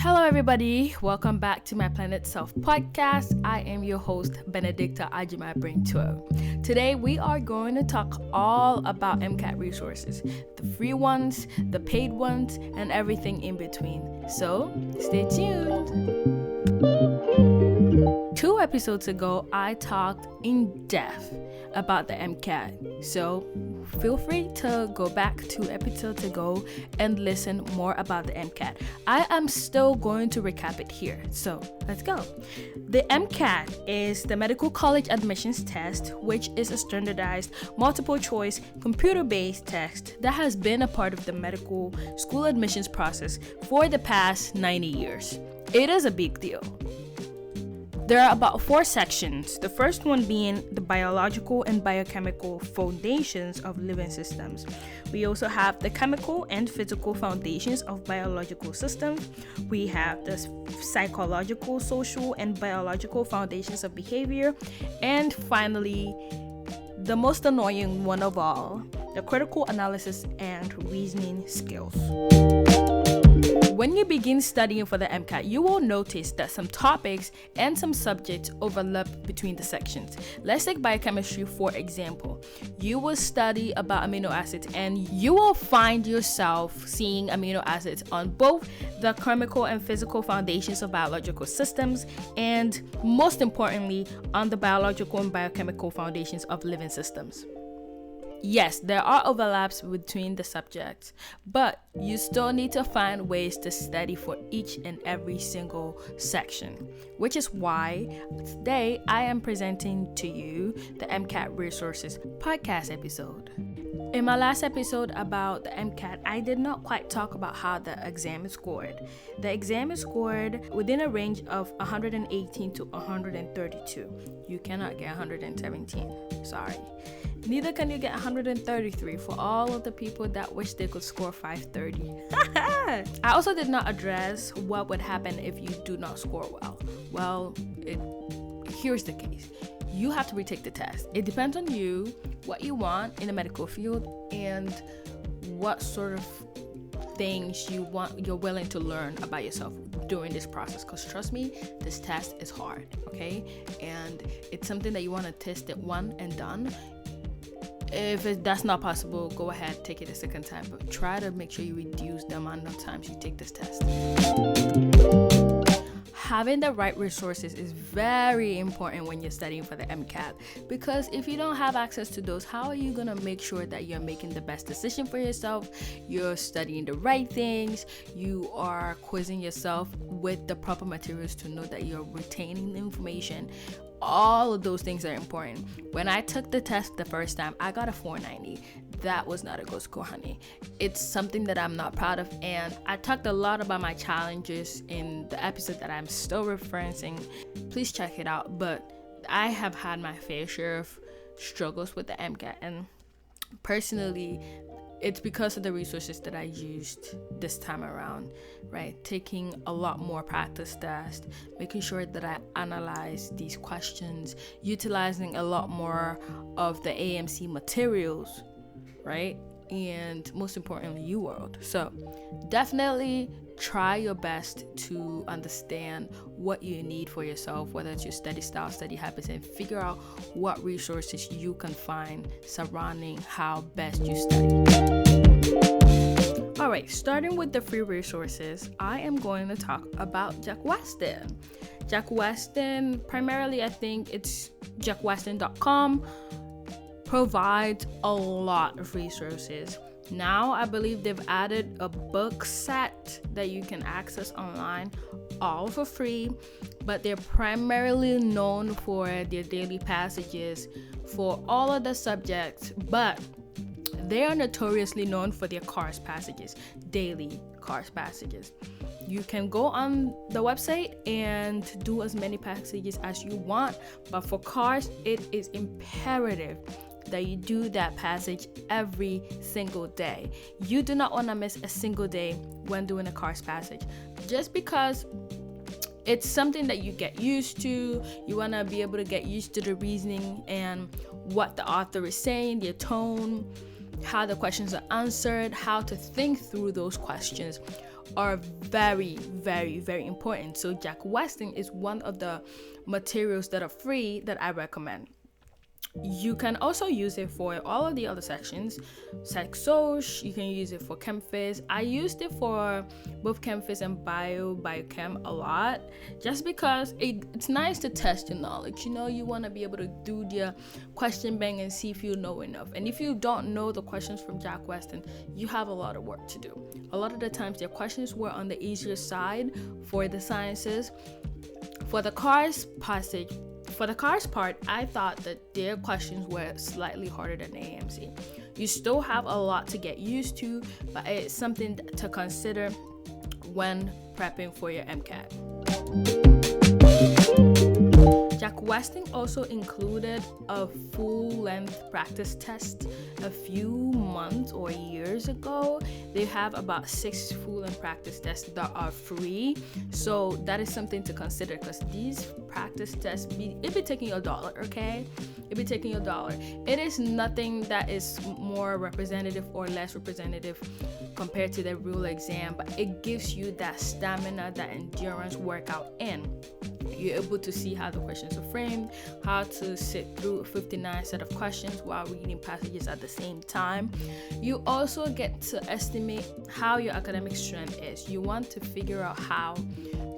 Hello everybody, welcome back to my Planet Self podcast. I am your host, Benedicta Ajima Brintuo. Today we are going to talk all about MCAT resources, the free ones, the paid ones, and everything in between. So stay tuned. 2 episodes ago, I talked in depth about the MCAT. So feel free to go back 2 episodes ago and listen more about the MCAT. I am still going to recap it here. So let's go. The MCAT is the Medical College Admissions Test, which is a standardized multiple choice computer-based test that has been a part of the medical school admissions process for the past 90 years. It is a big deal. There are about 4 sections, the first one being the biological and biochemical foundations of living systems. We also have the chemical and physical foundations of biological systems. We have the psychological, social, and biological foundations of behavior. And finally, the most annoying one of all, the critical analysis and reasoning skills. When you begin studying for the MCAT, you will notice that some topics and some subjects overlap between the sections. Let's take biochemistry for example. You will study about amino acids and you will find yourself seeing amino acids on both the chemical and physical foundations of biological systems and, most importantly, on the biological and biochemical foundations of living systems. Yes, there are overlaps between the subjects, but you still need to find ways to study for each and every single section, which is why today I am presenting to you the MCAT Resources podcast episode. In my last episode about the MCAT, I did not quite talk about how the exam is scored. The exam is scored within a range of 118 to 132. You cannot get 117, sorry. Neither can you get 133 for all of the people that wish they could score 530. I also did not address what would happen if you do not score well. Well, here's the case. You have to retake the test. It depends on you, what you want in the medical field, and what sort of things you're willing to learn about yourself during this process, because trust me, this test is hard, okay? And it's something that you want to test it one and done. If that's not possible, go ahead, take it a second time, but try to make sure you reduce the amount of times you take this test. Having the right resources is very important when you're studying for the MCAT, because if you don't have access to those, how are you going to make sure that you're making the best decision for yourself, you're studying the right things, you are quizzing yourself with the proper materials to know that you're retaining the information? All of those things are important. When I took the test the first time, I got a 490. That was not a good score, honey. It's something that I'm not proud of, and I talked a lot about my challenges in the episode that I'm still referencing. Please check it out. But I have had my fair share of struggles with the MCAT, and personally, it's because of the resources that I used this time around, right? Taking a lot more practice tests, making sure that I analyze these questions, utilizing a lot more of the AAMC materials, right? And most importantly, UWorld. So definitely try your best to understand what you need for yourself, whether it's your study style, study habits, and figure out what resources you can find surrounding how best you study. Alright, starting with the free resources, I am going to talk about Jack Weston. Jack Weston, primarily I think it's jackweston.com, provides a lot of resources. Now I believe they've added a book set that you can access online, all for free, but they're primarily known for their daily passages for all of the subjects, but they are notoriously known for their course passages, daily course passages. You can go on the website and do as many passages as you want, but for course, it is imperative that you do that passage every single day. You do not want to miss a single day when doing a course passage, just because it's something that you get used to. You want to be able to get used to the reasoning and what the author is saying, their tone, how the questions are answered, how to think through those questions. are very, very, very important. So Jack Westing is one of the materials that are free that I recommend. You can also use it for all of the other sections, Psych Soc. You can use it for ChemPhys. I used it for both ChemPhys and Biochem a lot, just because it's nice to test your knowledge. You want to be able to do the question bank and see if you know enough. And if you don't know the questions from Jack Westing, you have a lot of work to do. A lot of the times their questions were on the easier side for the sciences. For the cars part, I thought that their questions were slightly harder than AAMC. You still have a lot to get used to, but it's something to consider when prepping for your MCAT. Jack Westing also included a full-length practice test a few months or years ago. They have about 6 full-length practice tests that are free, so that is something to consider, because these practice tests, it'll be taking you $1, okay? It'll be taking you $1. It is nothing that is more representative or less representative compared to the real exam, but it gives you that stamina, that endurance workout in. You're able to see how the questions are framed, how to sit through 59 set of questions while reading passages at the same time. You also get to estimate how your academic strength is. You want to figure out how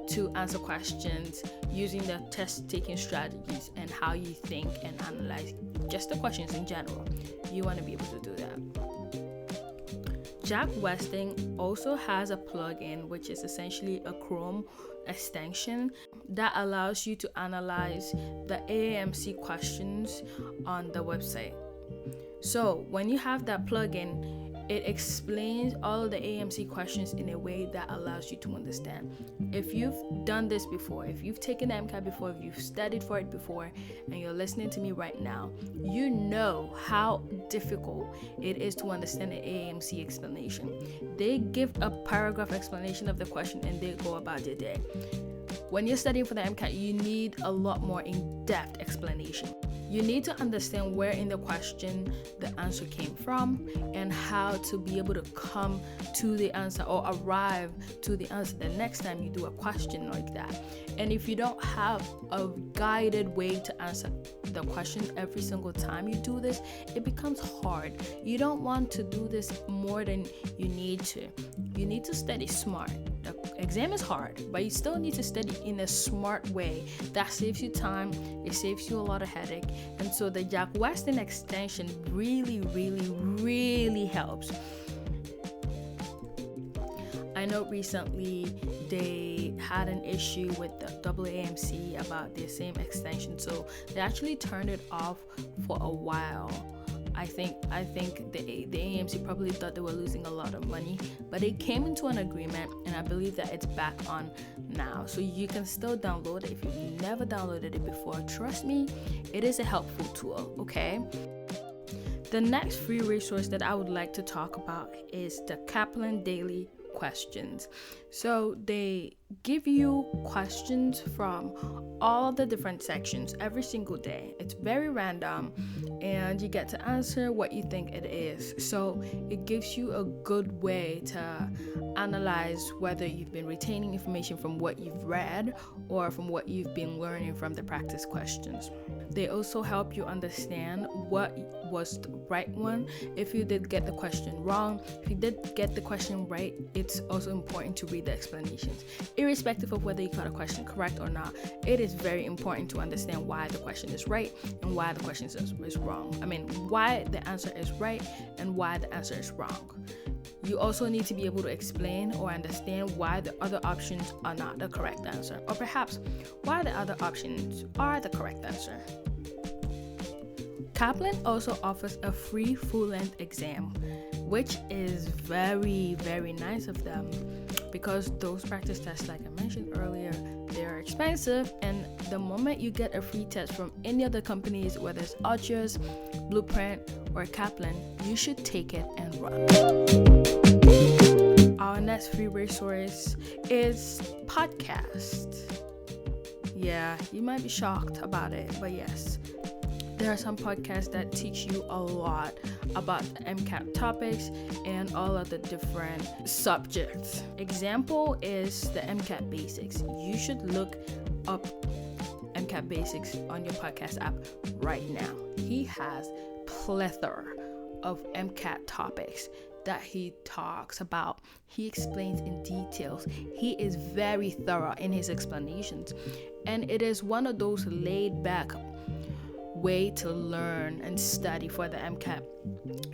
to answer questions using the test-taking strategies and how you think and analyze just the questions in general. You want to be able to do that. Jack Westing also has a plugin, which is essentially a Chrome extension that allows you to analyze the AAMC questions on the website. So when you have that plugin, it explains all of the AAMC questions in a way that allows you to understand. If you've done this before, if you've taken the MCAT before, if you've studied for it before, and you're listening to me right now, you know how difficult it is to understand the AAMC explanation. They give a paragraph explanation of the question and they go about their day. When you're studying for the MCAT, you need a lot more in-depth explanation. You need to understand where in the question the answer came from and how to be able to come to the answer or arrive to the answer the next time you do a question like that. And if you don't have a guided way to answer the question every single time you do this, it becomes hard. You don't want to do this more than you need to. You need to study smart. The exam is hard, but you still need to study in a smart way. That saves you time, it saves you a lot of headache. And so the Jack Westing extension really, really, really helps. I know recently they had an issue with the AAMC about their same extension, so they actually turned it off for a while. I think the AAMC probably thought they were losing a lot of money, but they came into an agreement, and I believe that it's back on now. So you can still download it if you've never downloaded it before. Trust me, it is a helpful tool, okay? The next free resource that I would like to talk about is the Kaplan Daily Questions. So they give you questions from all the different sections every single day. It's very random and you get to answer what you think it is. So it gives you a good way to analyze whether you've been retaining information from what you've read or from what you've been learning from the practice questions. They also help you understand what was the right one. If you did get the question wrong, if you did get the question right, it's also important to read the explanations. Irrespective of whether you got a question correct or not, it is very important to understand why the question is right and why the question is wrong. Why the answer is right and why the answer is wrong. You also need to be able to explain or understand why the other options are not the correct answer, or perhaps why the other options are the correct answer. Kaplan also offers a free full-length exam, which is very, very nice of them, because those practice tests, like I mentioned earlier, they're expensive, and the moment you get a free test from any other companies, whether it's Archers, Blueprint, or Kaplan, you should take it and run. Our next free resource is podcast. Yeah, you might be shocked about it, but yes. There are some podcasts that teach you a lot about the MCAT topics and all of the different subjects. Example is the MCAT basics. You should look up MCAT basics on your podcast app right now. He has plethora of MCAT topics that he talks about. He explains in details. He is very thorough in his explanations, and it is one of those laid back way to learn and study for the MCAT.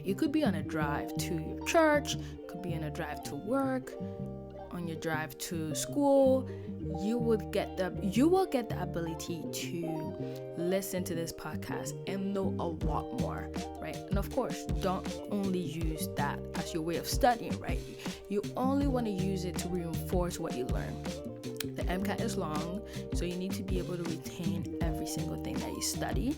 You could be on a drive to your church, could be on a drive to work, on your drive to school. You will get the ability to listen to this podcast and know a lot more, right? And of course, don't only use that as your way of studying, right? You only want to use it to reinforce what you learn. The MCAT is long, so you need to be able to retain every single thing that you study.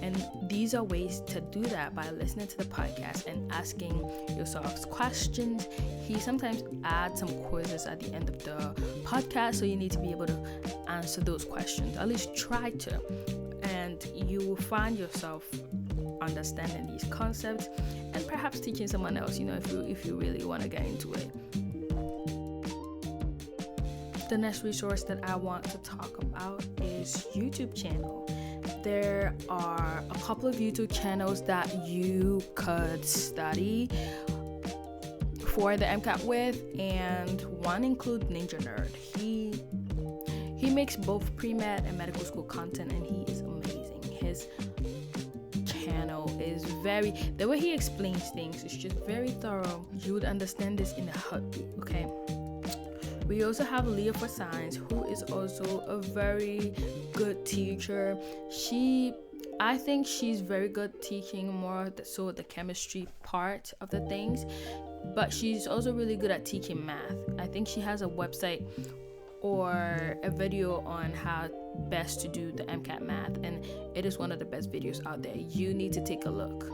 And these are ways to do that by listening to the podcast and asking yourself questions. He sometimes adds some quizzes at the end of the podcast, so you need to be able to answer those questions. At least try to. And you will find yourself understanding these concepts and perhaps teaching someone else, if you really want to get into it. The next resource that I want to talk about is YouTube channel. There are a couple of YouTube channels that you could study for the MCAT with, and one includes Ninja Nerd. He makes both pre-med and medical school content, and he is amazing. His channel is the way he explains things is just very thorough. You would understand this in a heartbeat, okay? We also have Leah for Science, who is also a very good teacher. I think she's very good teaching more so the chemistry part of the things, but she's also really good at teaching math. I think she has a website or a video on how best to do the MCAT math, and it is one of the best videos out there. You need to take a look.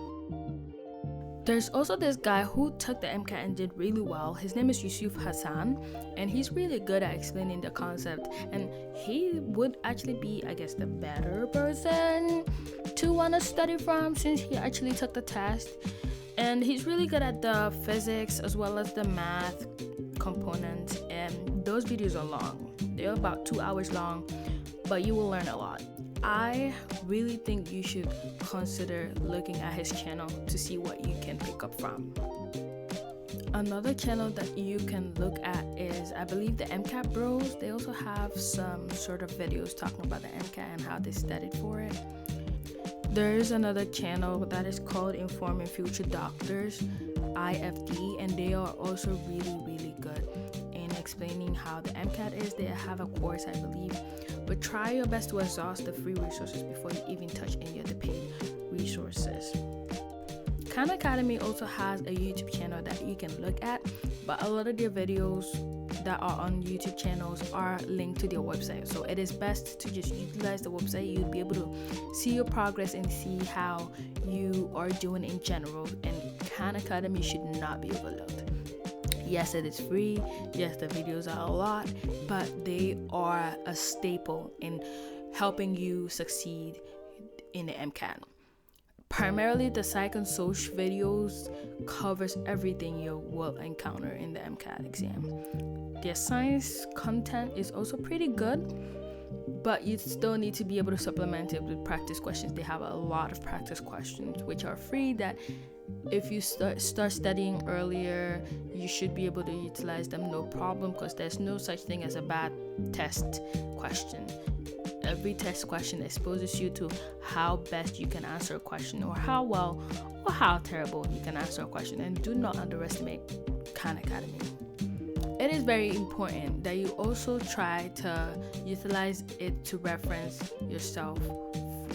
There's also this guy who took the MCAT and did really well. His name is Yusuf Hassan, and he's really good at explaining the concept, and he would actually be, I guess, the better person to want to study from since he actually took the test. And he's really good at the physics as well as the math components, and those videos are long. They're about 2 hours long, but you will learn a lot. I really think you should consider looking at his channel to see what you can pick up from. Another channel that you can look at is, I believe, the MCAT Bros. They also have some sort of videos talking about the MCAT and how they studied for it. There is another channel that is called Informing Future Doctors, IFD, and they are also really, really good in explaining how the MCAT is. They have a course, I believe, but try your best to exhaust the free resources before you even touch any of the paid resources. Khan Academy also has a YouTube channel that you can look at, but a lot of their videos that are on YouTube channels are linked to their website, so it is best to just utilize the website. You'll be able to see your progress and see how you are doing in general, and Khan Academy should not be overlooked. Yes, it is free. Yes, the videos are a lot, but they are a staple in helping you succeed in the MCAT. Primarily, the Psych and Social videos covers everything you will encounter in the MCAT exam. Their science content is also pretty good, but you still need to be able to supplement it with practice questions. They have a lot of practice questions which are free that if you start studying earlier, you should be able to utilize them no problem, because there's no such thing as a bad test question. Every test question exposes you to how best you can answer a question, or how well or how terrible you can answer a question. And do not underestimate Khan Academy. It is very important that you also try to utilize it to reference yourself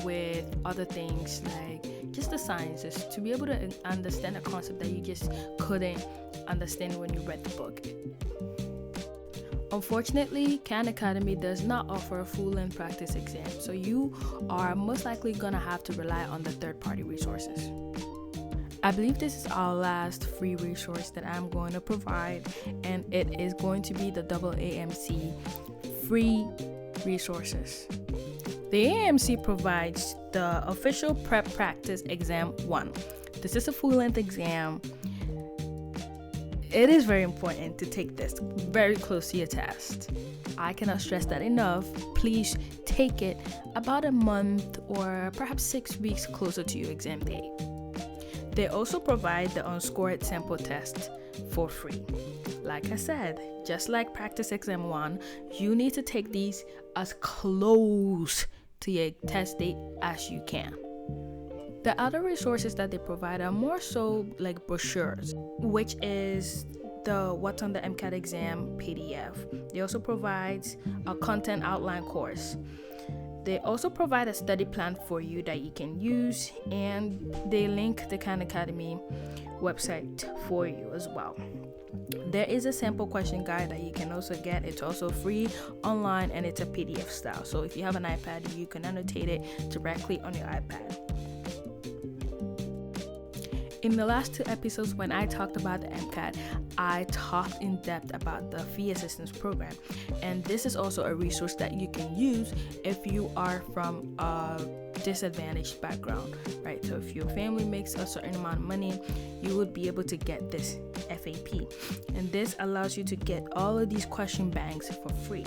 with other things like just the sciences, to be able to understand a concept that you just couldn't understand when you read the book. Unfortunately, Khan Academy does not offer a full-length practice exam, so you are most likely gonna have to rely on the third-party resources. I believe this is our last free resource that I'm going to provide, and it is going to be the AAMC free resources. The AAMC provides the official prep practice exam 1. This is a full-length exam. It is very important to take this very close to your test. I cannot stress that enough. Please take it about a month or perhaps 6 weeks closer to your exam date. They also provide the unscored sample test for free. Like I said, just like practice exam 1, you need to take these as close to your test date as you can. The other resources that they provide are more so like brochures, which is the What's on the MCAT exam PDF. They also provide a content outline course. They also provide a study plan for you that you can use, and they link the Khan Academy website for you as well. There is a sample question guide that you can also get. It's also free online and it's a PDF style. So if you have an iPad, you can annotate it directly on your iPad. In the last 2 episodes, when I talked about the MCAT, I talked in depth about the fee assistance program. And this is also a resource that you can use if you are from a disadvantaged background, right? So if your family makes a certain amount of money, you would be able to get this FAP. And this allows you to get all of these question banks for free.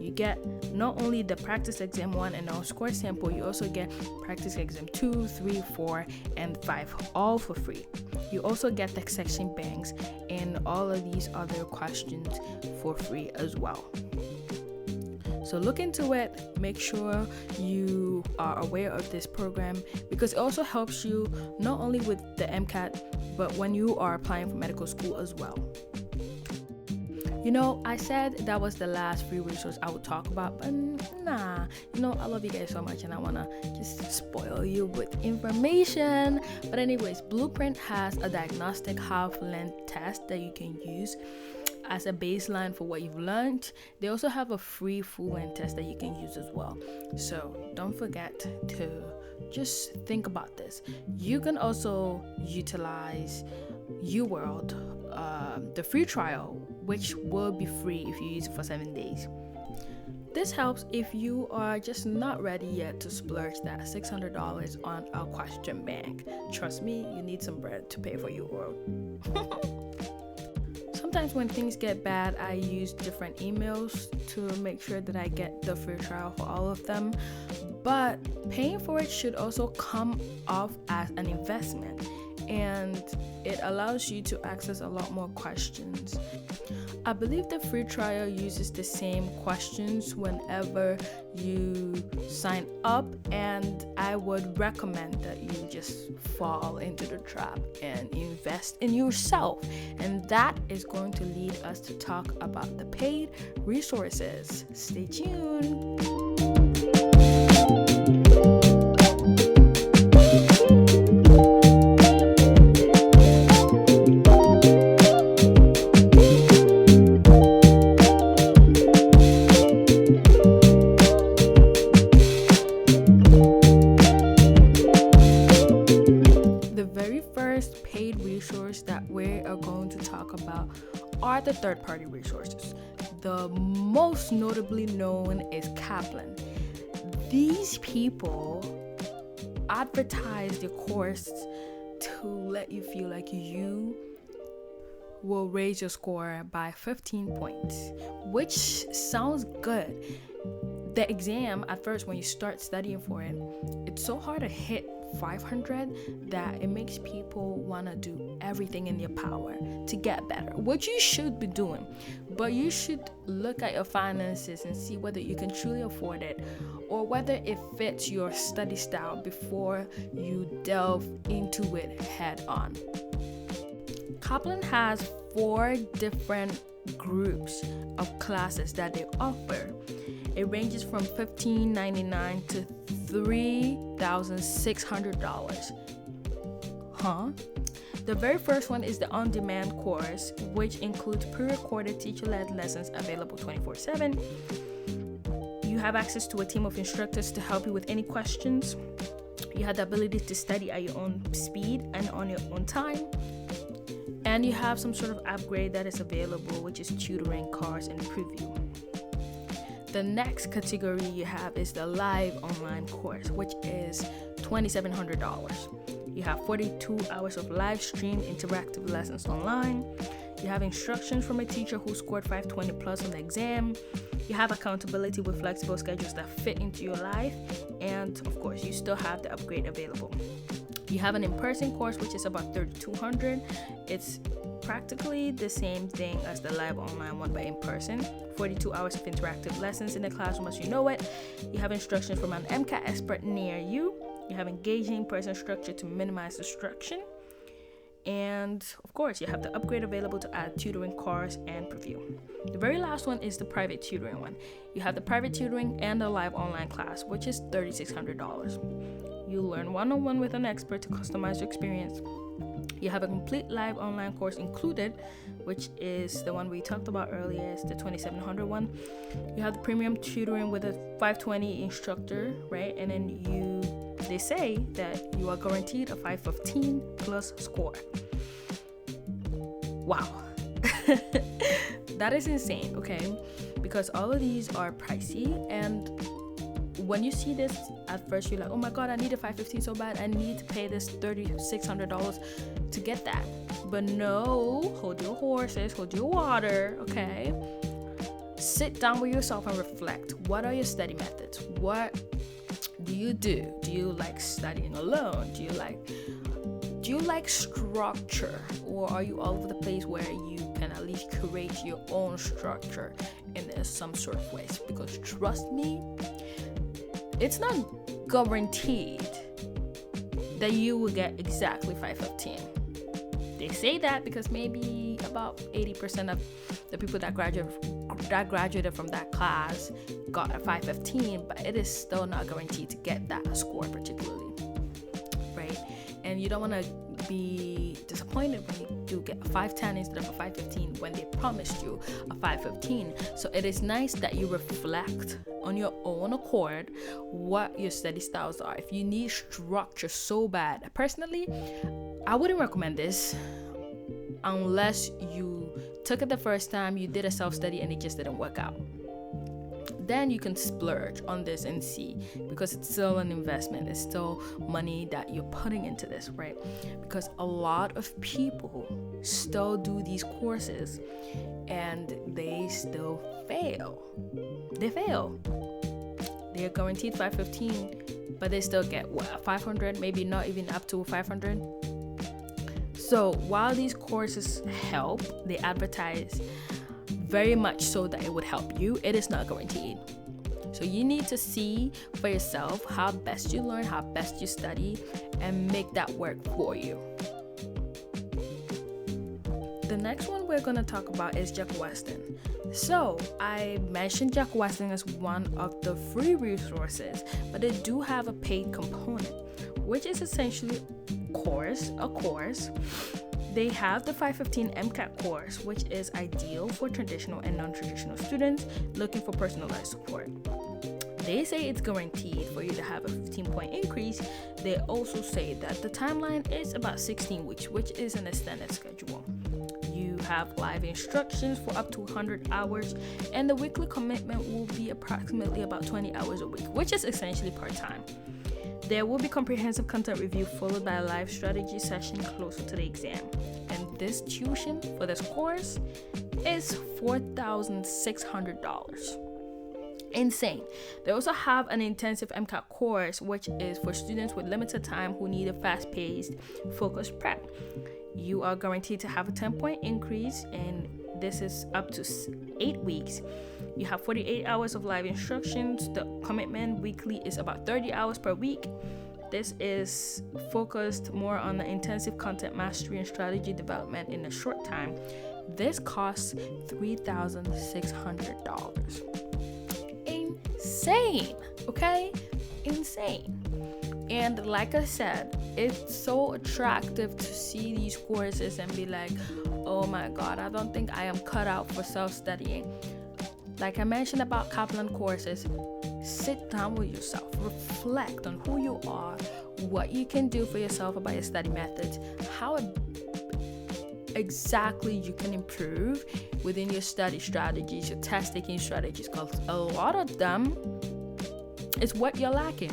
You get not only the practice exam 1 and unscored sample, you also get practice exam 2, 3, 4, and 5, all for free. You also get the section banks and all of these other questions for free as well. So look into it, make sure you are aware of this program, because it also helps you not only with the MCAT, but when you are applying for medical school as well. You know, I said that was the last free resource I would talk about, but nah, you know, I love you guys so much and I want to just spoil you with information. But anyways, Blueprint has a diagnostic half-length test that you can use as a baseline for what you've learned. They also have a free full-length test that you can use as well. So don't forget to just think about this. You can also utilize UWorld, the free trial, which will be free if you use it for 7 days. This helps if you are just not ready yet to splurge that $600 on a question bank. Trust me, you need some bread to pay for UWorld. Sometimes when things get bad, I use different emails to make sure that I get the free trial for all of them. But paying for it should also come off as an investment, and it allows you to access a lot more questions. I believe the free trial uses the same questions whenever you sign up, and I would recommend that you just fall into the trap and invest in yourself. And that is going to lead us to talk about the paid resources. Stay tuned. Are the third-party resources. The most notably known is Kaplan. These people advertise their course to let you feel like you will raise your score by 15 points, which sounds good. The exam, at first, when you start studying for it, it's so hard to hit 500 that it makes people want to do everything in their power to get better, which you should be doing. But you should look at your finances and see whether you can truly afford it or whether it fits your study style before you delve into it head on. Kaplan has 4 different groups of classes that they offer. It ranges from $1,599 to $3,600. The very first one is the on-demand course, which includes pre-recorded teacher-led lessons available 24/7. You have access to a team of instructors to help you with any questions. You have the ability to study at your own speed and on your own time. And you have some sort of upgrade that is available, which is tutoring, cards, and preview. The next category you have is the live online course, which is $2,700. You have 42 hours of live streamed interactive lessons online. You have instructions from a teacher who scored 520 plus on the exam. You have accountability with flexible schedules that fit into your life. And of course, you still have the upgrade available. You have an in-person course, which is about $3,200. It's practically the same thing as the live online one, but in person. 42 hours of interactive lessons in the classroom as you know it. You have instructions from an MCAT expert near you. You have engaging person structure to minimize distraction. And of course, you have the upgrade available to add tutoring course and preview. The very last one is the private tutoring one. You have the private tutoring and the live online class, which is $3,600. You learn one-on-one with an expert to customize your experience. You have a complete live online course included, which is the one we talked about earlier. It's the $2,700 one. You have the premium tutoring with a 520 instructor, right? And then they say that you are guaranteed a 515 plus score. Wow. That is insane, okay? Because all of these are pricey, and when you see this at first, you're like, oh my god, I need a 515 so bad, I need to pay this $3,600 to get that. But no, hold your horses, hold your water, okay? Sit down with yourself and reflect. What are your study methods? What do you do? Do you like studying alone? Do you like structure, or are you all over the place where you can at least create your own structure in some sort of ways? Because trust me, it's not guaranteed that you will get exactly 515. They say that because maybe about 80% of the people that graduated from that class got a 515, but it is still not guaranteed to get that score particularly, right? And you don't want to be disappointed when you do get a 510 instead of a 515 when they promised you a 515. So it is nice that you reflect on your own accord what your study styles are. If you need structure so bad, personally, I wouldn't recommend this unless you took it the first time, you did a self-study and it just didn't work out. Then you can splurge on this and see, because it's still an investment. It's still money that you're putting into this, right? Because a lot of people still do these courses and they still fail. They fail. They're guaranteed 515, but they still get 500, maybe not even up to 500. So while these courses help, they advertise very much so that it would help you, it is not guaranteed. So you need to see for yourself how best you learn, how best you study, and make that work for you. The next one we're going to talk about is Jack Weston. So I mentioned Jack Weston as one of the free resources, but they do have a paid component, which is essentially a course. They have the 515 MCAT course, which is ideal for traditional and non-traditional students looking for personalized support. They say it's guaranteed for you to have a 15-point increase. They also say that the timeline is about 16 weeks, which is an extended schedule. You have live instructions for up to 100 hours, and the weekly commitment will be approximately about 20 hours a week, which is essentially part-time. There will be comprehensive content review followed by a live strategy session closer to the exam. And this tuition for this course is $4,600. Insane. They also have an intensive MCAT course, which is for students with limited time who need a fast-paced, focused prep. You are guaranteed to have a 10-point increase, and this is up to 8 weeks. You have 48 hours of live instructions. The commitment weekly is about 30 hours per week. This is focused more on the intensive content mastery and strategy development in a short time. This costs $3,600. Insane, okay? Insane. And like I said, it's so attractive to see these courses and be like, oh my god, I don't think I am cut out for self-studying. Like I mentioned about Kaplan courses, sit down with yourself, reflect on who you are, what you can do for yourself about your study methods, how exactly you can improve within your study strategies, your test taking strategies, because a lot of them is what you're lacking.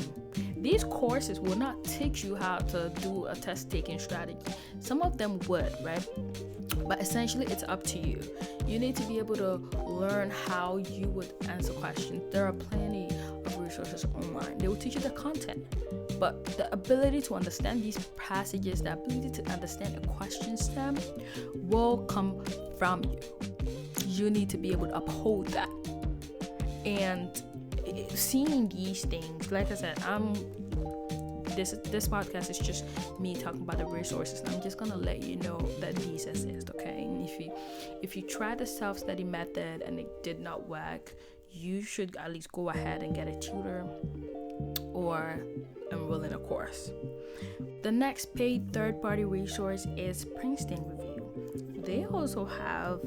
These courses will not teach you how to do a test taking strategy. Some of them would, right? But essentially it's up to you. You need to be able to learn how you would answer questions. There are plenty of resources online. They will teach you the content, but the ability to understand these passages, the ability to understand a question stem will come from you. You need to be able to uphold that. And seeing these things, like I said, this podcast is just me talking about the resources, and I'm just gonna let you know that these exist, okay? And if you try the self-study method and it did not work, you should at least go ahead and get a tutor or enroll in a course. The next paid third-party resource is Princeton Review. They also have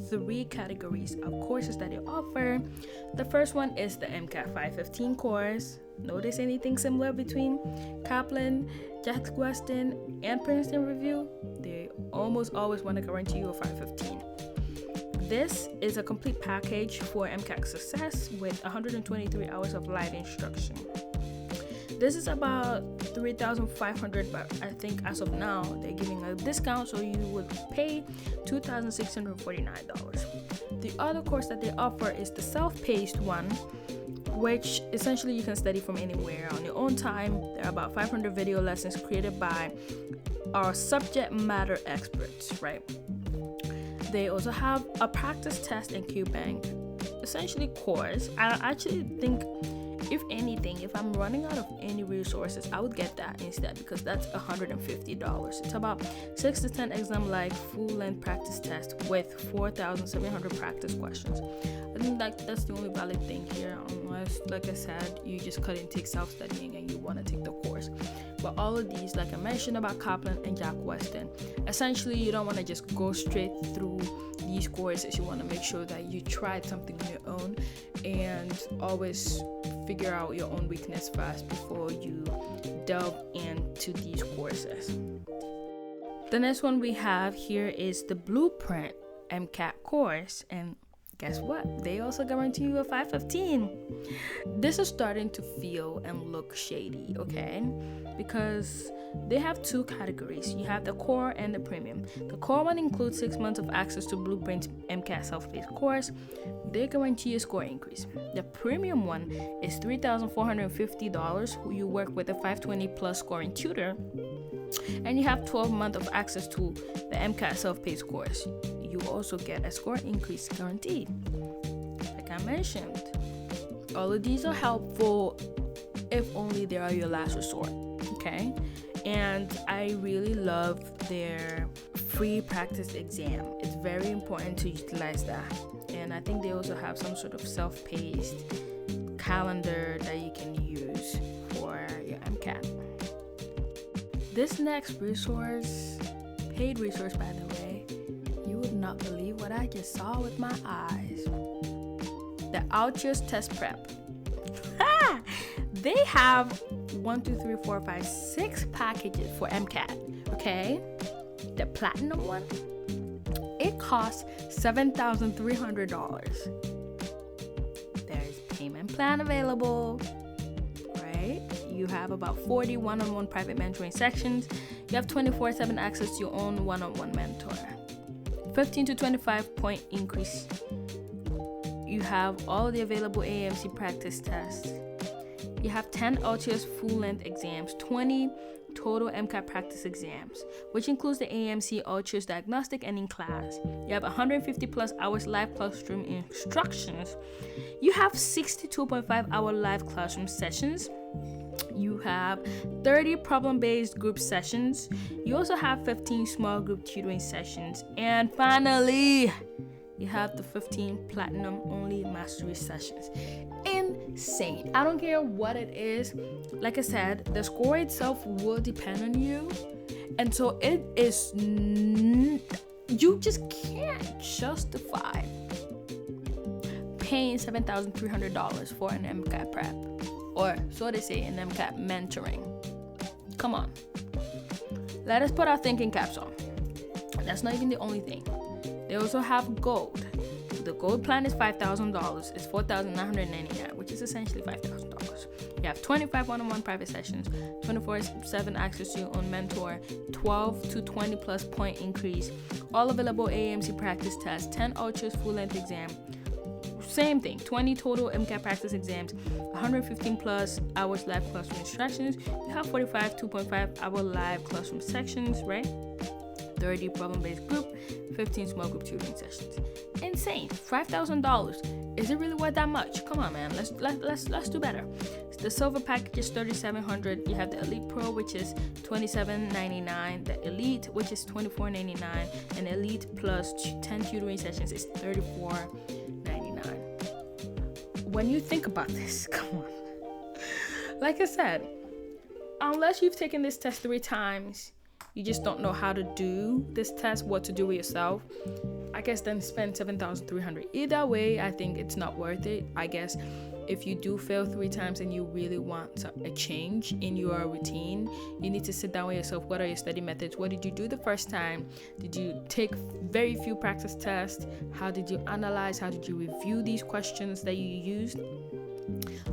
3 categories of courses that they offer. The first one is the MCAT 515 course. Notice anything similar between Kaplan, Jack Weston, and Princeton Review? They almost always want to guarantee you a 515. This is a complete package for MCAT success with 123 hours of live instruction. This is about $3,500, but I think as of now they're giving a discount, so you would pay $2,649. The other course that they offer is the self-paced one, which essentially you can study from anywhere on your own time. There are about 500 video lessons created by our subject matter experts, right? They also have a practice test and Q bank, essentially course. I actually think, if anything, if I'm running out of any resources, I would get that instead, because that's $150. It's about 6 to 10 exam-like full-length practice test with 4,700 practice questions. I think that's the only valid thing here, unless, like I said, you just couldn't take self-studying and you want to take the course. But all of these, like I mentioned about Kaplan and Jack Weston, essentially you don't want to just go straight through these courses. You want to make sure that you tried something on your own, and always figure out your own weakness first before you delve into these courses. The next one we have here is the Blueprint MCAT course, and guess what? They also guarantee you a 515. This is starting to feel and look shady, okay? Because they have 2 categories. You have the core and the premium. The core one includes 6 months of access to Blueprint's MCAT self-paced course. They guarantee a score increase. The premium one is $3,450. You work with a 520 plus scoring tutor, and you have 12 months of access to the MCAT self-paced course. You also get a score increase guaranteed. Like I mentioned, all of these are helpful if only they are your last resort, okay? And I really love their free practice exam. It's very important to utilize that. And I think they also have some sort of self-paced calendar that you can use for your MCAT. This next resource, paid resource by the way, you would not believe what I just saw with my eyes. The Outyears Test Prep. They have 6 packages for MCAT, okay? The platinum one, it costs $7,300. There's payment plan available, right? You have about 40 one-on-one private mentoring sections. You have 24/7 access to your own one-on-one mentor. 15 to 25 point increase. You have all the available AAMC practice tests. You have 10 Outyears full-length exams, 20 total MCAT practice exams, which includes the AAMC Outyears diagnostic and in class. You have 150 plus hours live classroom instructions. You have 62.5 hour live classroom sessions. You have 30 problem-based group sessions. You also have 15 small group tutoring sessions. And finally, you have the 15 platinum only mastery sessions. Insane. I don't care what it is. Like I said, the score itself will depend on you. And so it is, you just can't justify paying $7,300 for an MCAT prep. Or so they say, an MCAT mentoring. Come on. Let us put our thinking caps on. That's not even the only thing. They also have gold. The gold plan is $5,000. It's $4,999, which is essentially $5,000. You have 25 one-on-one private sessions, 24/7 access to your own mentor, 12 to 20 plus point increase, all available AAMC practice tests, 10 ultras full-length exam. Same thing, 20 total MCAT practice exams, 115 plus hours live classroom instructions. You have 45 2.5 hour live classroom sections, right? 30 problem-based group, 15 small group tutoring sessions. Insane. $5,000. Is it really worth that much? Come on, man. Let's do better. The silver package is $3,700. You have the Elite Pro, which is $27.99. The Elite, which is $24.99, and Elite plus 10 tutoring sessions is $34.99. When you think about this, come on. Like I said, unless you've taken this test 3 times, you just don't know how to do this test, what to do with yourself, I guess then spend $7,300. Either way, I think it's not worth it. I guess if you do fail 3 times and you really want a change in your routine, you need to sit down with yourself. What are your study methods? What did you do the first time? Did you take very few practice tests? How did you analyze? How did you review these questions that you used?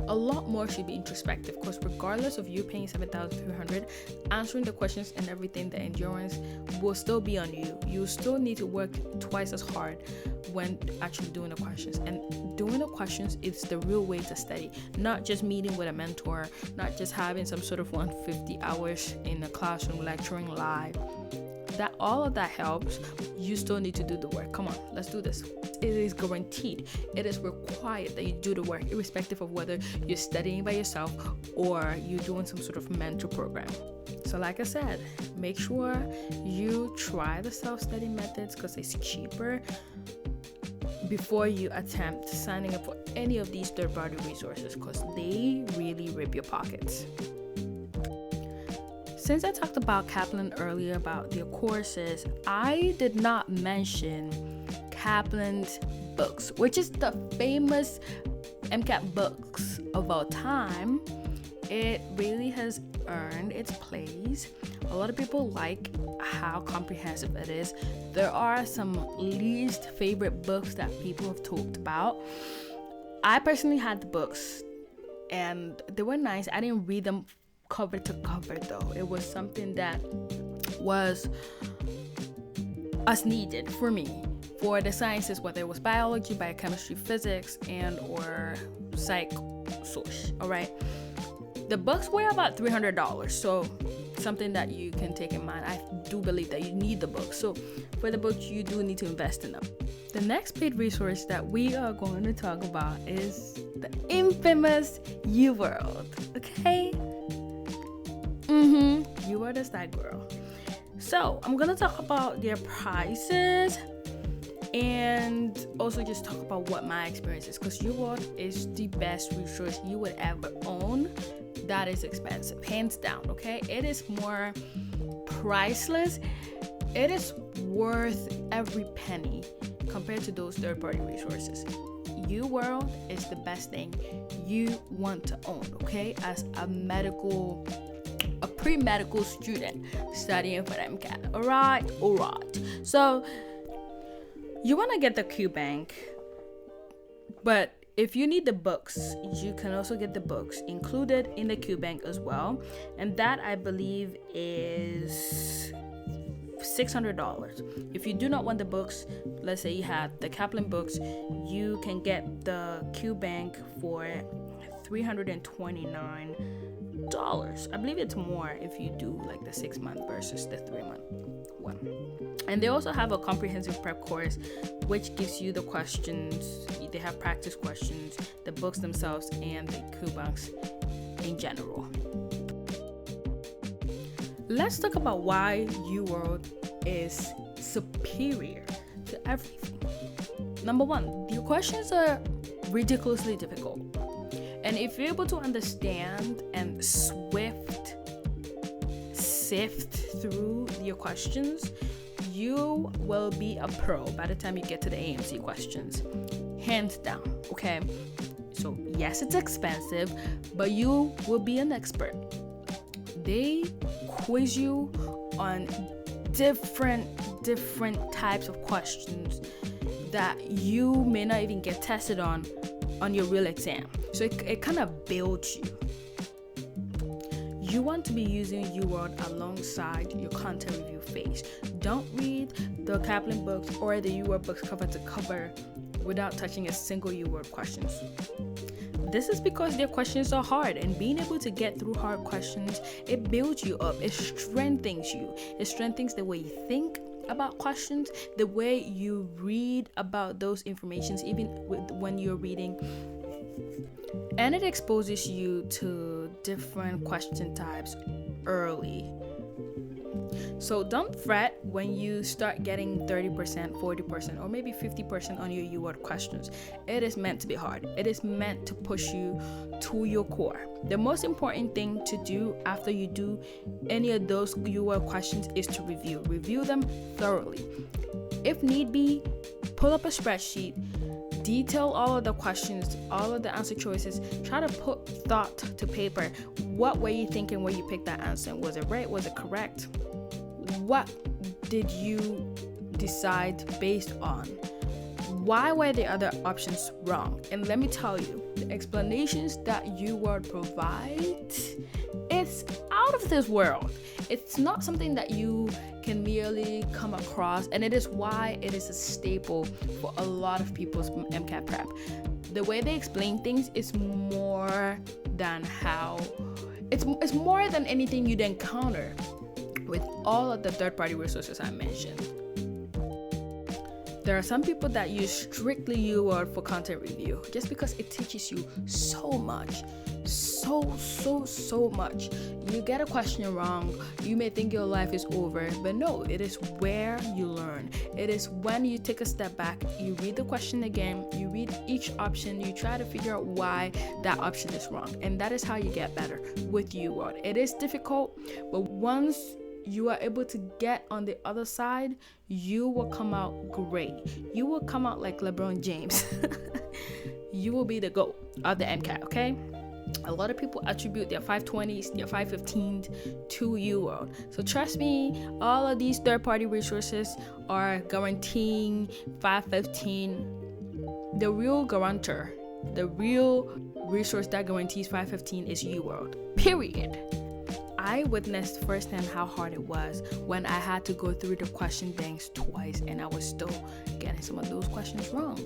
A lot more should be introspective, because regardless of you paying $7,300, answering the questions and everything, the endurance will still be on you. You still need to work twice as hard when actually doing the questions. And doing the questions is the real way to study, not just meeting with a mentor, not just having some sort of 150 hours in a classroom lecturing live. That all of that helps. You still need to do the work. Come on, let's do this. It is guaranteed. It is required that you do the work, irrespective of whether you're studying by yourself or you're doing some sort of mentor program. So like I said, make sure you try the self-study methods, because it's cheaper, before you attempt signing up for any of these third-party resources, because they really rip your pockets. Since I talked about Kaplan earlier, about their courses, I did not mention Kaplan's books, which is the famous MCAT books of all time. It really has earned its place. A lot of people like how comprehensive it is. There are some least favorite books that people have talked about. I personally had the books and they were nice. I didn't read them cover to cover though. It was something that was as needed for me for the sciences, whether it was biology, biochemistry, physics, and or psych soc. All right, the books were about $300, so something that you can take in mind. I do believe that you need the books, so for the books you do need to invest in them. The next paid resource that we are going to talk about is the infamous UWorld. Okay, you are the side girl. So I'm gonna talk about their prices and also just talk about what my experience is, because UWorld is the best resource you would ever own. That is expensive, hands down. Okay, it is more priceless. It is worth every penny compared to those third-party resources. UWorld is the best thing you want to own, okay, as a pre-medical student studying for MCAT. All right. So you want to get the QBank, but if you need the books, you can also get the books included in the QBank as well, and that I believe is $600. If you do not want the books, let's say you have the Kaplan books, you can get the QBank for $329. I believe it's more if you do like the 6-month versus the 3-month one. And they also have a comprehensive prep course, which gives you the questions. They have practice questions, the books themselves, and the QBanks in general. Let's talk about why UWorld is superior to everything. Number one, your questions are ridiculously difficult. And if you're able to understand and sift through your questions, you will be a pro by the time you get to the AAMC questions. Hands down, okay? So yes, it's expensive, but you will be an expert. They quiz you on different types of questions that you may not even get tested on your real exam. So it kind of builds you. You want to be using UWorld alongside your content review phase. Don't read the Kaplan books or the UWorld books cover to cover without touching a single UWorld questions. This is because their questions are hard, and being able to get through hard questions, it builds you up. It strengthens you. It strengthens the way you think about questions, the way you read about those informations, even when you're reading. And it exposes you to different question types early. So don't fret when you start getting 30%, 40%, or maybe 50% on your UWorld questions. It is meant to be hard. It is meant to push you to your core. The most important thing to do after you do any of those UWorld questions is to review them thoroughly. If need be, pull up a spreadsheet, detail all of the questions, all of the answer choices. Try to put thought to paper. What were you thinking when you picked that answer? Was it right? Was it correct? What did you decide based on? Why were the other options wrong? And let me tell you, the explanations that UWorld provides, it's out of this world. It's not something that you can merely come across, and it is why it is a staple for a lot of people's MCAT prep. The way they explain things is more than it's more than anything you'd encounter with all of the third-party resources I mentioned. There are some people that use strictly UWorld for content review just because it teaches you so much. So much. You get a question wrong, you may think your life is over, but no, it is where you learn. It is when you take a step back, you read the question again, you read each option, you try to figure out why that option is wrong. And that is how you get better with UWorld. It is difficult, but once you are able to get on the other side, you will come out great. You will come out like LeBron James. You will be the GOAT of the MCAT, okay? A lot of people attribute their 520s, their 515s to UWorld. So trust me, all of these third-party resources are guaranteeing 515. The real guarantor, the real resource that guarantees 515 is UWorld, period. I witnessed firsthand how hard it was when I had to go through the question banks twice, and I was still getting some of those questions wrong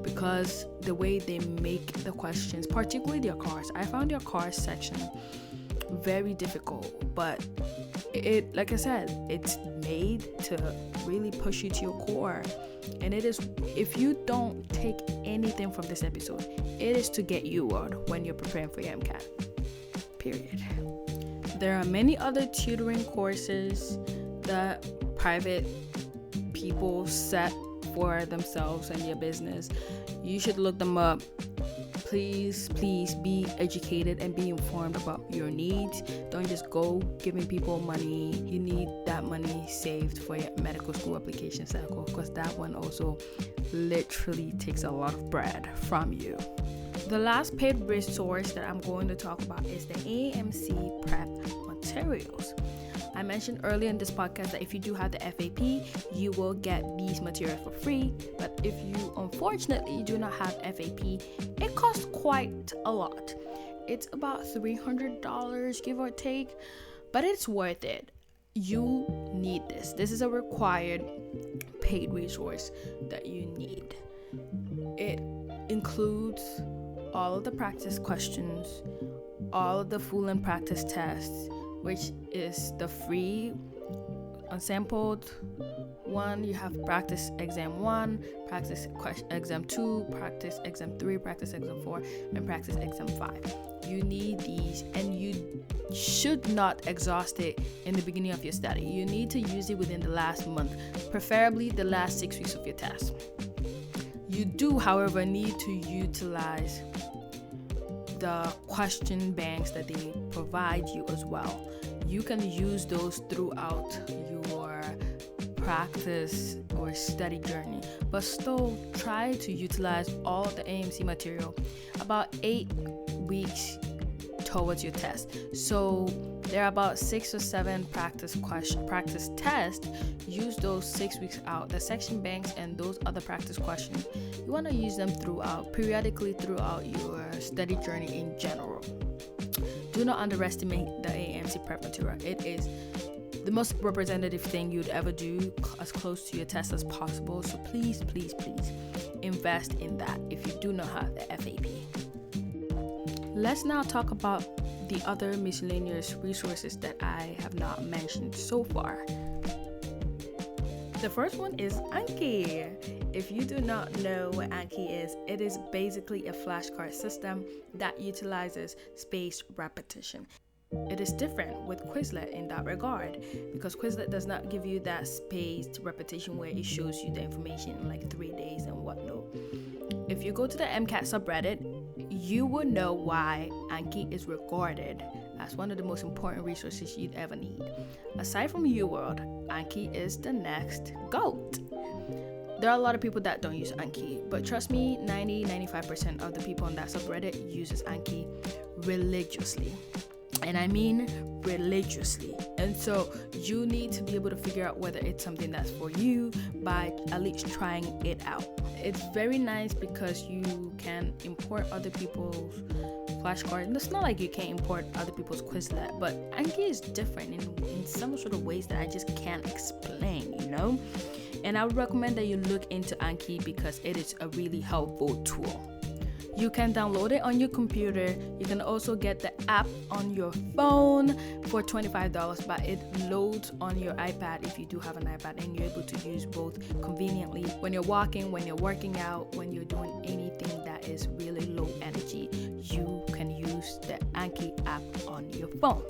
because the way they make the questions, particularly their cars. I found their cars section very difficult, but it, like I said, it's made to really push you to your core. And it is, if you don't take anything from this episode, it is to get UWorld when you're preparing for your MCAT, period. There are many other tutoring courses that private people set for themselves and their business. You should look them up. Please be educated and be informed about your needs. Don't just go giving people money. You need that money saved for your medical school application cycle, because that one also literally takes a lot of bread from you. The last paid resource that I'm going to talk about is the AAMC prep materials. I mentioned earlier in this podcast that if you do have the FAP, you will get these materials for free. But if you unfortunately do not have FAP, it costs quite a lot. It's about $300, give or take, but it's worth it. You need this. This is a required paid resource that you need. It includes all of the practice questions, all of the full and practice tests, which is the free unsampled one. You have practice exam 1, practice exam 2, practice exam 3, practice exam 4, and practice exam 5. You need these, and you should not exhaust it in the beginning of your study. You need to use it within the last month, preferably the last 6 weeks of your test. You do, however, need to utilize the question banks that they provide you as well. You can use those throughout your practice or study journey, but still try to utilize all of the AAMC material about 8 weeks towards your test. So There are about 6 or 7 practice tests. Use those 6 weeks out. The section banks and those other practice questions, you want to use them periodically throughout your study journey in general. Do not underestimate the AAMC prep material. It is the most representative thing you'd ever do, as close to your test as possible. So please invest in that if you do not have the FAP. Let's now talk about the other miscellaneous resources that I have not mentioned so far. The first one is Anki. If you do not know what Anki is, it is basically a flashcard system that utilizes spaced repetition. It is different with Quizlet in that regard, because Quizlet does not give you that spaced repetition where it shows you the information in like 3 days and whatnot. If you go to the MCAT subreddit, you will know why Anki is regarded as one of the most important resources you'd ever need. Aside from UWorld, Anki is the next GOAT. There are a lot of people that don't use Anki, but trust me, 90-95% of the people on that subreddit uses Anki religiously. And I mean religiously. And so you need to be able to figure out whether it's something that's for you by at least trying it out. It's very nice because you can import other people's flashcards. And it's not like you can't import other people's Quizlet, but Anki is different in some sort of ways that I just can't explain, you know? And I would recommend that you look into Anki because it is a really helpful tool. You can download it on your computer. You can also get the app on your phone for $25, but it loads on your iPad if you do have an iPad, and you're able to use both conveniently when you're walking, when you're working out, when you're doing anything that is really low energy. You can use the Anki app on your phone.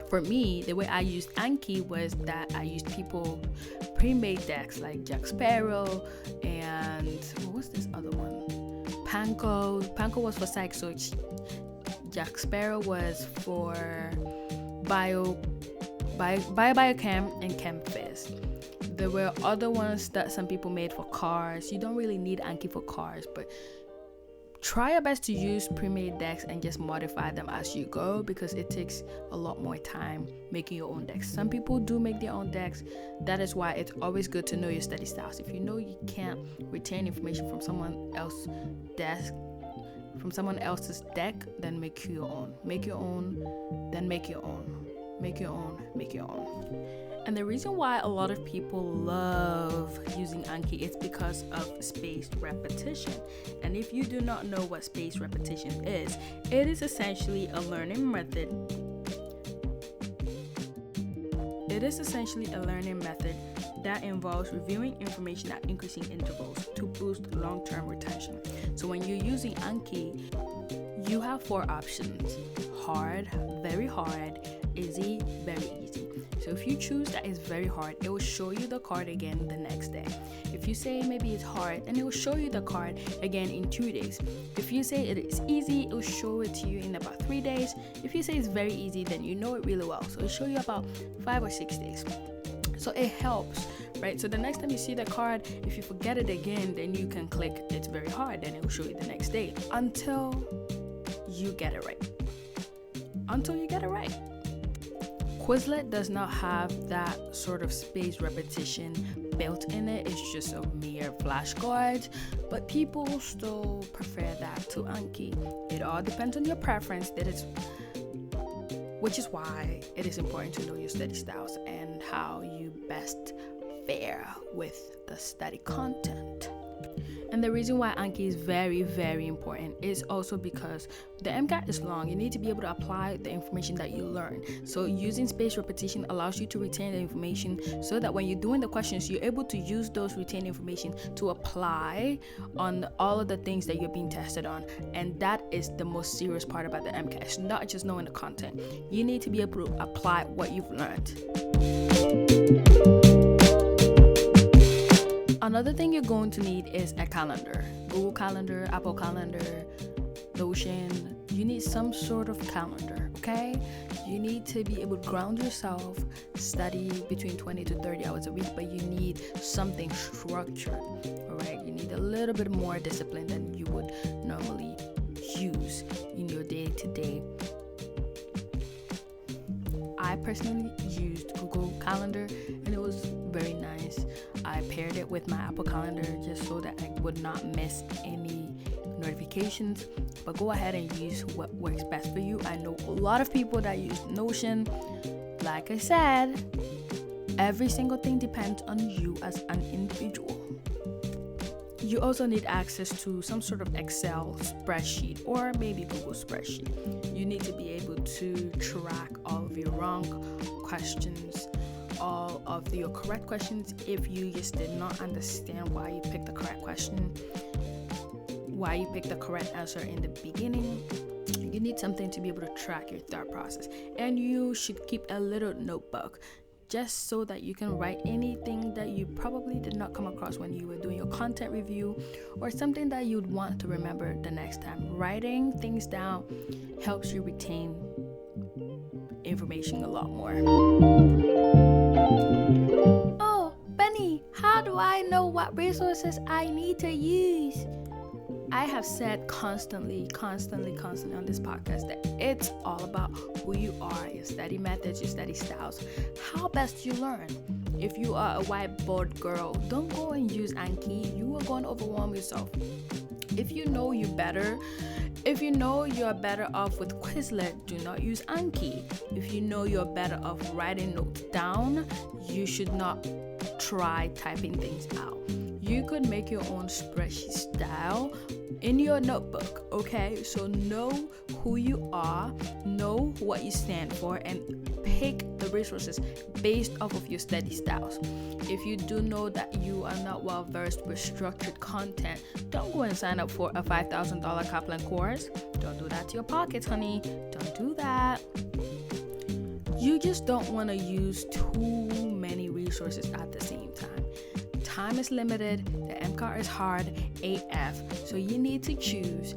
For me, the way I used Anki was that I used people pre-made decks like Jack Sparrow and what's this other one? Panko was for psych, so Jack Sparrow was for biochem and ChemFizz. There were other ones that some people made for cars. You don't really need Anki for cars, but try your best to use pre-made decks and just modify them as you go, because it takes a lot more time making your own decks. Some people do make their own decks. That is why it's always good to know your study styles. If you know you can't retain information from someone else's deck, then make your own. Make your own, then make your own. Make your own, make your own. And the reason why a lot of people love using Anki is because of spaced repetition. And if you do not know what spaced repetition is, it is essentially a learning method. That involves reviewing information at increasing intervals to boost long-term retention. So when you're using Anki, you have 4 options: hard, very hard, easy, very easy. So if you choose that is very hard, it will show you the card again the next day. If you say maybe it's hard, then it will show you the card again in 2 days. If you say it is easy, it will show it to you in about 3 days. If you say it's very easy, then you know it really well. So it'll show you about 5 or 6 days. So it helps, right? So the next time you see the card, if you forget it again, then you can click it's very hard, then it will show you the next day until you get it right. Quizlet does not have that sort of spaced repetition built in it. It's just a mere flashcard, but people still prefer that to Anki. It all depends on your preference. Which is why it is important to know your study styles and how you best fare with the study content. And the reason why Anki is very, very important is also because the MCAT is long. You need to be able to apply the information that you learn. So using spaced repetition allows you to retain the information so that when you're doing the questions, you're able to use those retained information to apply on all of the things that you're being tested on. And that is the most serious part about the MCAT. It's not just knowing the content. You need to be able to apply what you've learned. Another thing you're going to need is a calendar. Google Calendar, Apple Calendar, Notion. You need some sort of calendar, okay? You need to be able to ground yourself, study between 20 to 30 hours a week, but you need something structured, all right? You need a little bit more discipline than you would normally use in your day-to-day I personally used Google Calendar, and it was very nice. I paired it with my Apple Calendar just so that I would not miss any notifications. But go ahead and use what works best for you. I know a lot of people that use Notion. Like I said, every single thing depends on you as an individual. You also need access to some sort of Excel spreadsheet or maybe Google spreadsheet. You need to be able to track all of your wrong questions, all of your correct questions. If you just did not understand why you picked the correct question, why you picked the correct answer in the beginning, you need something to be able to track your thought process. And you should keep a little notebook just so that you can write anything that you probably did not come across when you were doing your content review, or something that you'd want to remember the next time. Writing things down helps you retain information a lot more. Oh, Benny, how do I know what resources I need to use? I have said constantly on this podcast that it's all about who you are, your study methods, your study styles, how best you learn. If you are a whiteboard girl, don't go and use Anki. You are going to overwhelm yourself. If you know you're better off with Quizlet, do not use Anki. If you know you're better off writing notes down, you should not try typing things out. You could make your own spreadsheet style in your notebook, okay? So know who you are, know what you stand for, and pick the resources based off of your study styles. If you do know that you are not well versed with structured content, don't go and sign up for a $5,000 Kaplan course. Don't do that to your pockets, honey. Don't do that. You just don't want to use too many resources at the same time. Time is limited, the MCAT is hard AF, so you need to choose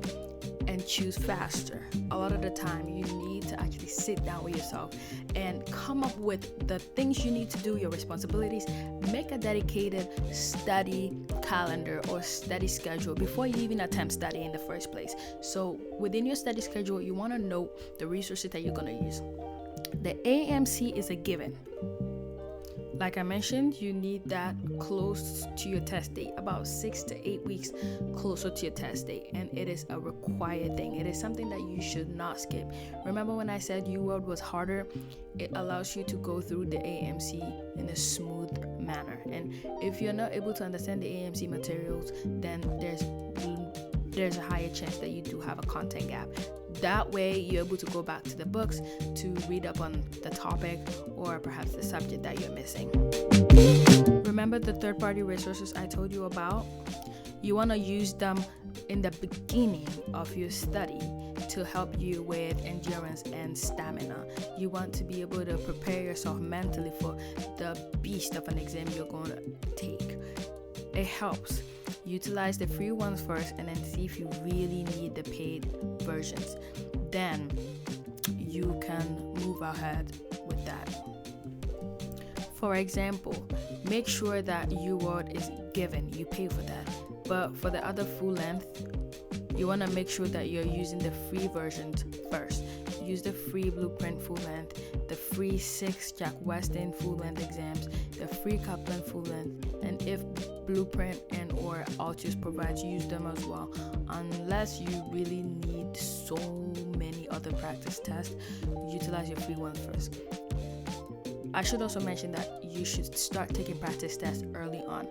and choose faster. A lot of the time, you need to actually sit down with yourself and come up with the things you need to do, your responsibilities. Make a dedicated study calendar or study schedule before you even attempt study in the first place. So within your study schedule, you want to know the resources that you're going to use. The AAMC is a given. Like I mentioned, you need that close to your test date, about 6 to 8 weeks closer to your test date, and it is a required thing. It is something that you should not skip. Remember when I said UWorld was harder? It allows you to go through the AAMC in a smooth manner, and if you're not able to understand the AAMC materials, then there's a higher chance that you do have a content gap. That way, you're able to go back to the books to read up on the topic or perhaps the subject that you're missing. Remember the third-party resources I told you about? You want to use them in the beginning of your study to help you with endurance and stamina. You want to be able to prepare yourself mentally for the beast of an exam you're going to take. It helps. Utilize the free ones first and then see if you really need the paid versions. Then you can move ahead with that. For example, make sure that UWorld is given. You pay for that. But for the other full length, you want to make sure that you're using the free versions first. Use the free Blueprint full length, the free 6 Jack Weston full length exams, the free Kaplan full length, and if Blueprint and or Altius provides, use them as well. Unless you really need so many other practice tests, utilize your free ones first. I should also mention that you should start taking practice tests early on.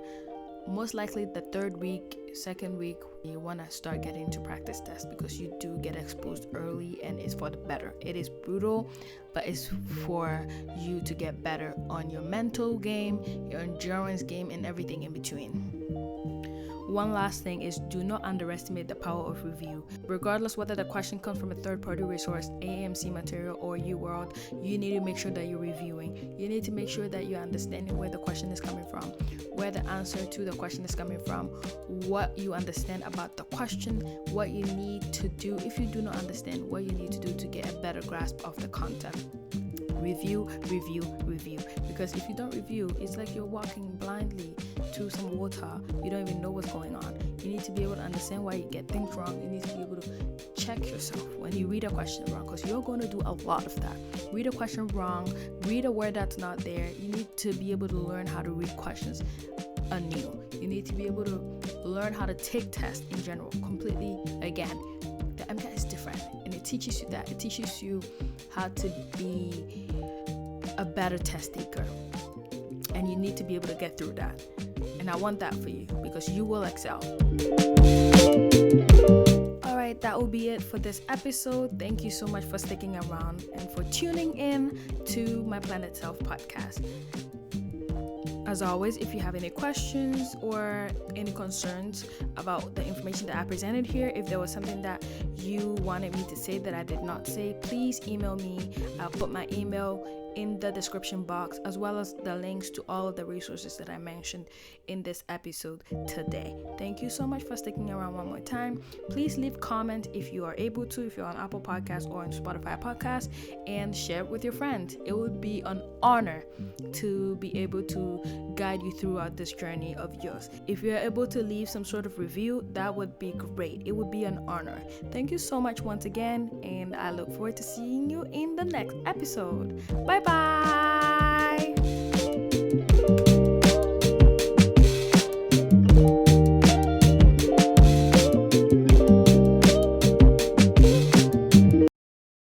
Most likely the 3rd week, 2nd week, you want to start getting into practice tests because you do get exposed early and it's for the better. It is brutal, but it's for you to get better on your mental game, your endurance game, and everything in between. One last thing is, do not underestimate the power of review. Regardless whether the question comes from a third-party resource, AAMC material, or UWorld, you need to make sure that you're reviewing. You need to make sure that you're understanding where the question is coming from, where the answer to the question is coming from, what you understand about the question, what you need to do if you do not understand, what you need to do to get a better grasp of the content. Review. Because if you don't review, it's like you're walking blindly to some water. You don't even know what's going on. You need to be able to understand why you get things wrong. You need to be able to check yourself when you read a question wrong, because you're going to do a lot of that. Read a question wrong, read a word that's not there. You need to be able to learn how to read questions anew. You need to be able to learn how to take tests in general completely again. The MCAT is different, and it teaches you that. It teaches you how to be a better test taker, and you need to be able to get through that. And I want that for you, because you will excel. Alright, that will be it for this episode. Thank you so much for sticking around and for tuning in to my Planet Self podcast. As always, if you have any questions or any concerns about the information that I presented here, if there was something that you wanted me to say that I did not say, please email me. I'll put my email in the description box, as well as the links to all of the resources that I mentioned in this episode today. Thank you so much for sticking around one more time. Please leave comment if you are able to, if you're on Apple Podcasts or on Spotify Podcasts, and share it with your friends. It would be an honor to be able to guide you throughout this journey of yours. If you're able to leave some sort of review, that would be great. It would be an honor. Thank you so much once again, and I look forward to seeing you in the next episode. Bye bye.